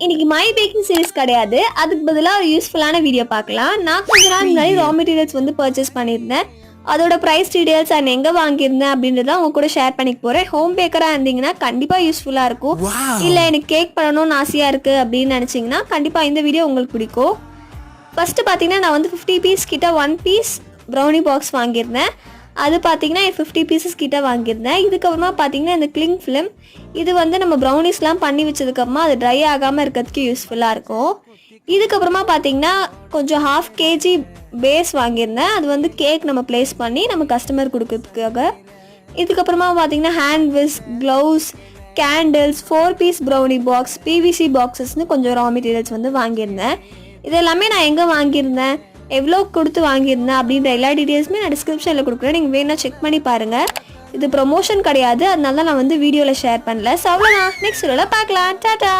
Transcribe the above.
இன்னைக்கு my packing series கிடையாது, அதுக்கு பதிலாக ஒரு யூஸ்ஃபுல்லான வீடியோ பார்க்கலாம். நான் கொஞ்ச நாள் முன்னாடி ரா மெட்டீரியல்ஸ் வந்து பர்ச்சேஸ் பண்ணியிருந்தேன். அதோட ப்ரைஸ் டீடைல்ஸ் அண்ட் எங்கே வாங்கியிருந்தேன் அப்படின்றத உங்க கூட ஷேர் பண்ணிக்க போகிறேன். ஹோம் பேக்கராக இருந்தீங்கன்னா கண்டிப்பாக யூஸ்ஃபுல்லாக இருக்கும். இல்லை எனக்கு கேக் பண்ணணும்னு ஆசையாக இருக்குது அப்படின்னு நினச்சிங்கன்னா கண்டிப்பாக இந்த வீடியோ உங்களுக்கு பிடிக்கும். ஃபஸ்ட்டு பார்த்தீங்கன்னா நான் வந்து 50 பீஸ் கிட்ட 1 பீஸ் ப்ரௌனி பாக்ஸ் வாங்கியிருந்தேன். அது பார்த்தீங்கன்னா 50 பீசஸ் கிட்ட வாங்கியிருந்தேன். இதுக்கப்புறமா பார்த்தீங்கன்னா இந்த கிளிங் ஃபிலிம், இது வந்து நம்ம ப்ரௌனிஸ்லாம் பண்ணி வச்சதுக்கப்புறமா அது ட்ரை ஆகாமல் இருக்கிறதுக்கு யூஸ்ஃபுல்லாக இருக்கும். இதுக்கப்புறமா பார்த்தீங்கன்னா கொஞ்சம் 1/2 kg பேஸ் வாங்கியிருந்தேன். அது வந்து கேக் நம்ம ப்ளேஸ் பண்ணி நம்ம கஸ்டமர் கொடுக்கறதுக்காக. இதுக்கப்புறமா பார்த்தீங்கன்னா hand whisk, gloves, candles, 4 piece brownie box, PVC பாக்ஸஸ்னு கொஞ்சம் ரா மெட்டீரியல்ஸ் வந்து வாங்கியிருந்தேன். இது எல்லாமே நான் எங்கே வாங்கியிருந்தேன், எவ்வளோ கொடுத்து வாங்கியிருந்தேன் அப்படின்ற எல்லா டீட்டெயில்ஸுமே நான் டிஸ்கிரிப்ஷனில் கொடுக்குறேன். நீங்கள் வேணா செக் பண்ணி பாருங்கள். இது ப்ரொமோஷன் கிடையாது, அதனால நான் வந்து வீடியோவில் ஷேர் பண்ணல. ஸோ அவ்வளோதான், நெக்ஸ்ட் வீடியோவில் பார்க்கலாம். டாடா.